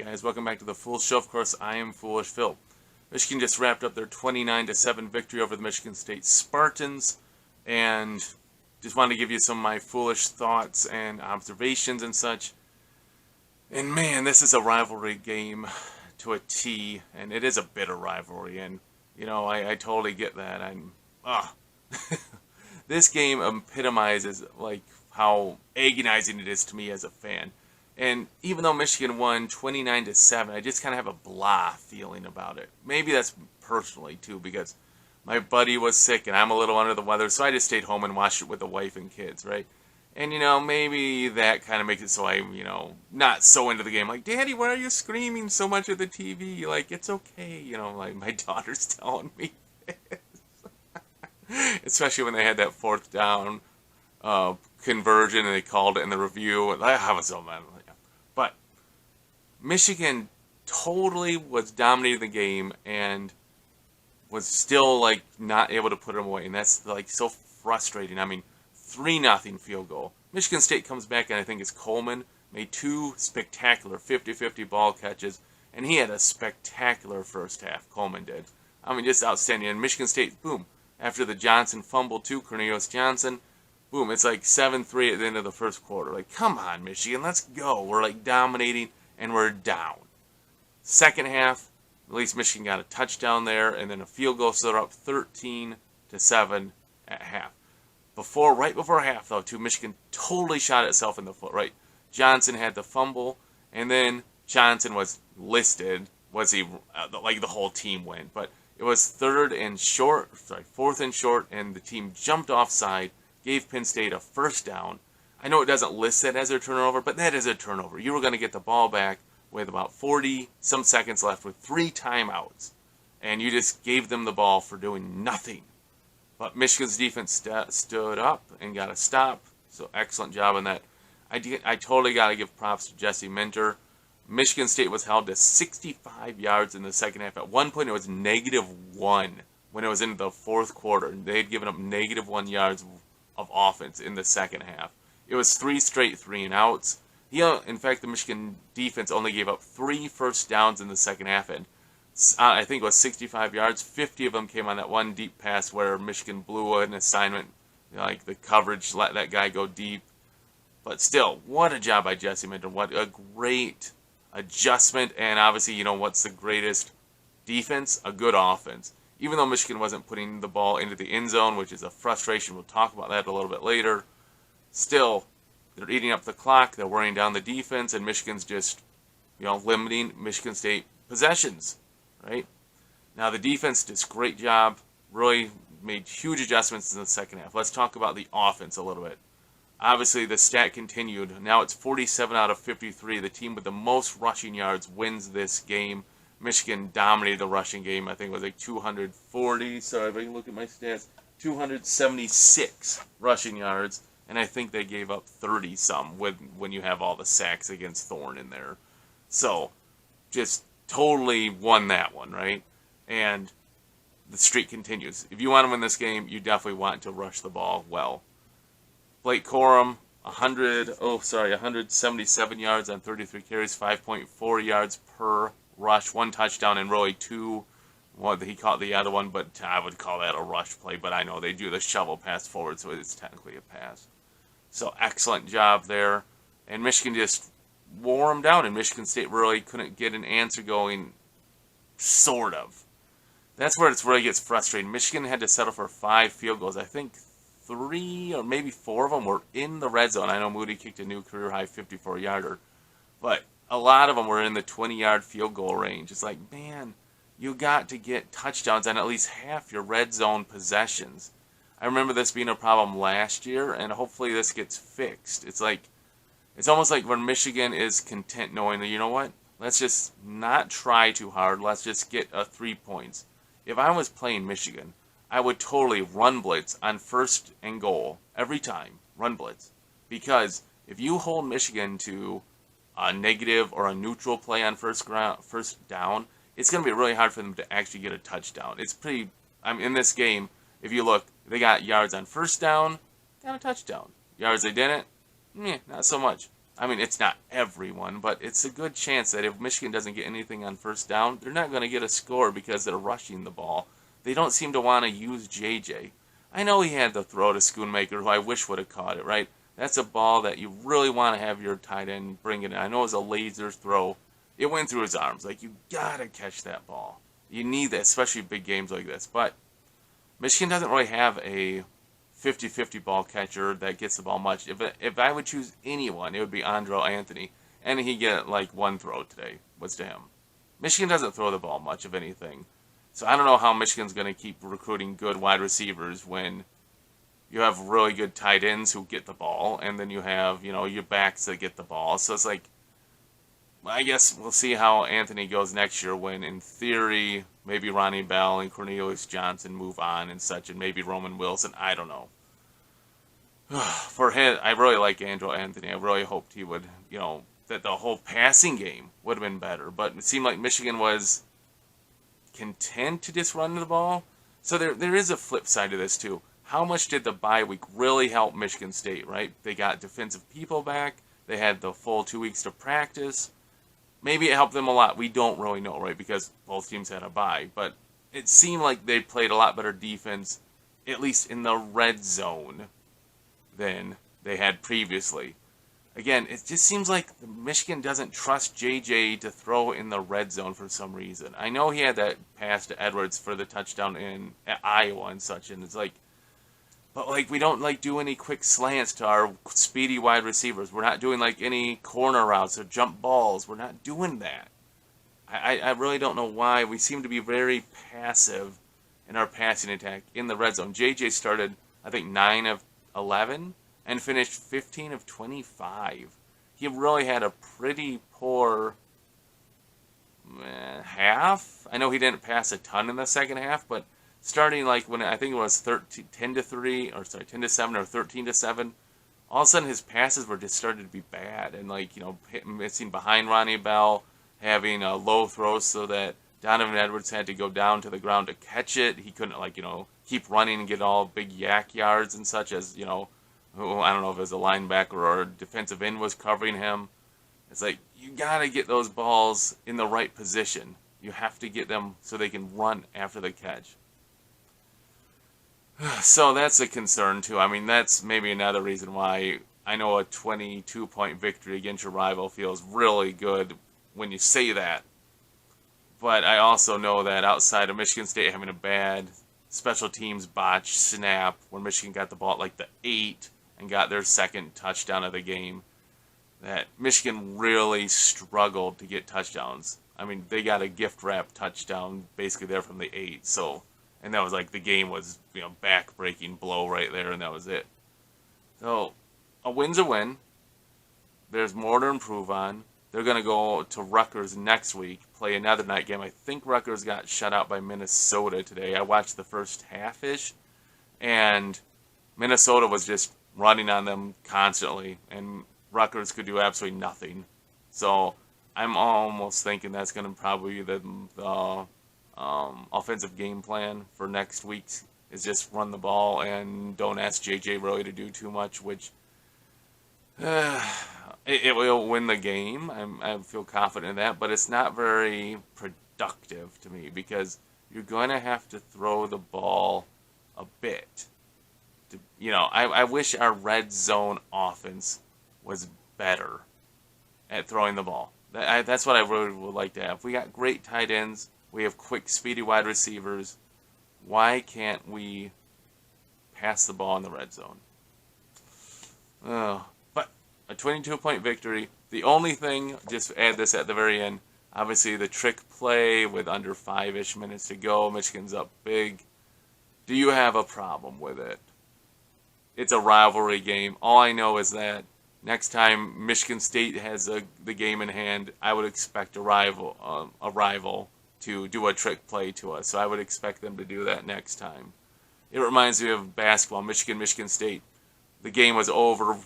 guys? Welcome back to the Foolish Show. Of course, I am Foolish Phil. Michigan just wrapped up their 29-7 victory over the Michigan State Spartans, and just wanted to give you some of my foolish thoughts and observations and such. And man, this is a rivalry game to a T, and it is a bitter rivalry, and I totally get that. This game epitomizes like how agonizing it is to me as a fan. And even though Michigan won 29-7, I just kind of have a blah feeling about it. Maybe that's personally too, because my buddy was sick and I'm a little under the weather, so I just stayed home and watched it with the wife and kids, right? And maybe that kind of makes it so I'm, not so into the game. Like, Daddy, why are you screaming so much at the TV? Like, it's okay, like my daughter's telling me this. Especially when they had that fourth down conversion and they called it in the review. I was so mad. But Michigan totally was dominating the game and was still not able to put them away, and that's so frustrating. I mean, 3-0 field goal. Michigan State comes back, and I think it's Coleman made two spectacular 50-50 ball catches, and he had a spectacular first half. Coleman did. I mean, just outstanding. And Michigan State, boom, after the Johnson fumble too, Cornelius Johnson. Boom, it's 7-3 at the end of the first quarter. Come on, Michigan, let's go. We're dominating, and we're down. Second half, at least Michigan got a touchdown there, and then a field goal, so they're up 13-7 at half. Right before half, though, too, Michigan totally shot itself in the foot, right? Johnson had the fumble, and then Johnson was listed. The whole team went, but it was fourth and short, and the team jumped offside, gave Penn State a first down. I know it doesn't list that as a turnover, but that is a turnover. You were going to get the ball back with about 40-some seconds left with 3 timeouts, and you just gave them the ball for doing nothing. But Michigan's defense stood up and got a stop, so excellent job on that. I totally got to give props to Jesse Minter. Michigan State was held to 65 yards in the second half. At one point, it was -1 when it was into the fourth quarter. They had given up -1 yards of offense in the second half. It was 3 straight 3-and-outs. In fact, the Michigan defense only gave up 3 first downs in the second half, and I think it was 65 yards. 50 of them came on that one deep pass where Michigan blew an assignment. The coverage let that guy go deep. But still, what a job by Jesse Minter. What a great adjustment, and obviously, what's the greatest defense? A good offense. Even though Michigan wasn't putting the ball into the end zone, which is a frustration, we'll talk about that a little bit later, still, they're eating up the clock, they're wearing down the defense, and Michigan's just, limiting Michigan State possessions, right? Now, the defense did a great job, really made huge adjustments in the second half. Let's talk about the offense a little bit. Obviously, the stat continued. Now it's 47 out of 53. The team with the most rushing yards wins this game. Michigan dominated the rushing game. I think it was 240. Sorry, if I can look at my stats. 276 rushing yards. And I think they gave up 30-some when you have all the sacks against Thorne in there. So, just totally won that one, right? And the streak continues. If you want to win this game, you definitely want to rush the ball well. Blake Corum, 177 yards on 33 carries, 5.4 yards per rush, 1 touchdown, and really 2. Well, he caught the other one, but I would call that a rush play. But I know they do the shovel pass forward, so it's technically a pass. So excellent job there. And Michigan just wore them down, and Michigan State really couldn't get an answer going, sort of. That's where it really gets frustrating. Michigan had to settle for 5 field goals. I think 3 or maybe 4 of them were in the red zone. I know Moody kicked a new career-high 54-yarder, but a lot of them were in the 20-yard field goal range. It's man, you got to get touchdowns on at least half your red zone possessions. I remember this being a problem last year, and hopefully this gets fixed. It's almost like when Michigan is content knowing that, you know what, let's just not try too hard. Let's just get 3 points. If I was playing Michigan, I would totally run blitz on 1st and goal every time. Run blitz. Because if you hold Michigan to a negative or a neutral play on first down, it's going to be really hard for them to actually get a touchdown. In this game, if you look, they got yards on first down, got a touchdown. Yards they didn't, not so much. I mean, it's not everyone, but it's a good chance that if Michigan doesn't get anything on first down, they're not going to get a score because they're rushing the ball. They don't seem to want to use JJ. I know he had the throw to Schoonmaker, who I wish would have caught it, right? That's a ball that you really want to have your tight end bring it in. I know it was a laser throw. It went through his arms. Like, you got to catch that ball. You need that, especially big games like this. But Michigan doesn't really have a 50-50 ball catcher that gets the ball much. If I would choose anyone, it would be Andrel Anthony. And he get like one throw today was to him. Michigan doesn't throw the ball much of anything. So I don't know how Michigan's going to keep recruiting good wide receivers when you have really good tight ends who get the ball, and then you have, your backs that get the ball. So it's like, I guess we'll see how Anthony goes next year when, in theory, maybe Ronnie Bell and Cornelius Johnson move on and such, and maybe Roman Wilson. I don't know. For him, I really like Andrel Anthony. I really hoped he would, that the whole passing game would have been better. But it seemed like Michigan was content to just run the ball. So there is a flip side to this, too. How much did the bye week really help Michigan State, right? They got defensive people back. They had the full 2 weeks to practice. Maybe it helped them a lot. We don't really know, right? Because both teams had a bye. But it seemed like they played a lot better defense, at least in the red zone, than they had previously. Again, it just seems like Michigan doesn't trust JJ to throw in the red zone for some reason. I know he had that pass to Edwards for the touchdown at Iowa and such, and it's like, but we don't do any quick slants to our speedy wide receivers. We're not doing any corner routes or jump balls. We're not doing that. I really don't know why. We seem to be very passive in our passing attack in the red zone. JJ started, I think, 9 of 11 and finished 15 of 25. He really had a pretty poor half. I know he didn't pass a ton in the second half, but starting when I think it was 10 to 3, or 10 to 7 or 13 to 7, all of a sudden his passes were just started to be bad, and missing behind Ronnie Bell, having low throws so that Donovan Edwards had to go down to the ground to catch it. He couldn't keep running and get all big yak yards and such as I don't know if it was a linebacker or a defensive end was covering him. It's like, you gotta get those balls in the right position. You have to get them so they can run after the catch. So that's a concern, too. I mean, that's maybe another reason why I know a 22-point victory against your rival feels really good when you say that. But I also know that outside of Michigan State having a bad special teams botch snap where Michigan got the ball at the 8 and got their second touchdown of the game, that Michigan really struggled to get touchdowns. I mean, they got a gift wrap touchdown basically there from the 8, so... And that was the game was, back-breaking blow right there, and that was it. So, a win's a win. There's more to improve on. They're going to go to Rutgers next week, play another night game. I think Rutgers got shut out by Minnesota today. I watched the first half-ish, and Minnesota was just running on them constantly, and Rutgers could do absolutely nothing. So, I'm almost thinking that's going to probably be the offensive game plan for next week is just run the ball and don't ask JJ really to do too much, which it will win the game. I feel confident in that, but it's not very productive to me because you're going to have to throw the ball a bit. I wish our red zone offense was better at throwing the ball. That's what I really would like to have. We got great tight ends. We have quick, speedy wide receivers. Why can't we pass the ball in the red zone? But a 22-point victory. The only thing, just add this at the very end, obviously the trick play with under 5-ish minutes to go. Michigan's up big. Do you have a problem with it? It's a rivalry game. All I know is that next time Michigan State has the game in hand, I would expect a rival to do a trick play to us. So I would expect them to do that next time. It reminds me of basketball, Michigan State. The game was over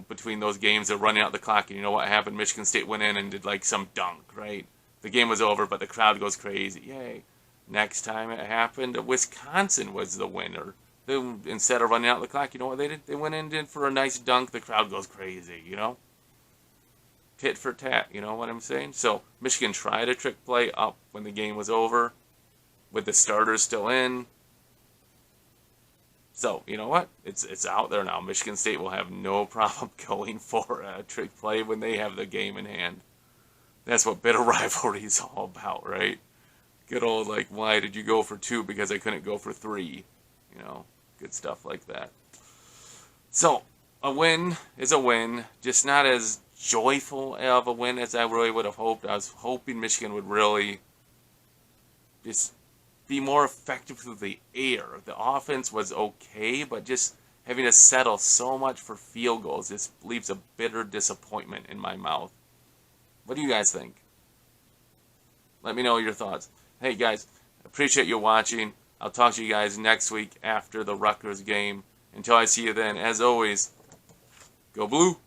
between those games. They're running out the clock, and you know what happened? Michigan State went in and did some dunk, right? The game was over, but the crowd goes crazy. Yay. Next time it happened, Wisconsin was the winner. Instead of running out the clock, you know what they did? They went in and did for a nice dunk. The crowd goes crazy, tit for tat, you know what I'm saying? So Michigan tried a trick play up when the game was over, with the starters still in. So, you know what? It's out there now. Michigan State will have no problem going for a trick play when they have the game in hand. That's what bitter rivalry is all about, right? Good old, like, why did you go for 2 because I couldn't go for 3? You know, good stuff like that. So, a win is a win, just not as joyful of a win as I really would have hoped. I was hoping Michigan would really just be more effective through the air. The offense was okay, but just having to settle so much for field goals just leaves a bitter disappointment in my mouth. What do you guys think? Let me know your thoughts. Hey guys, appreciate you watching. I'll talk to you guys next week after the Rutgers game. Until I see you then, as always, go Blue!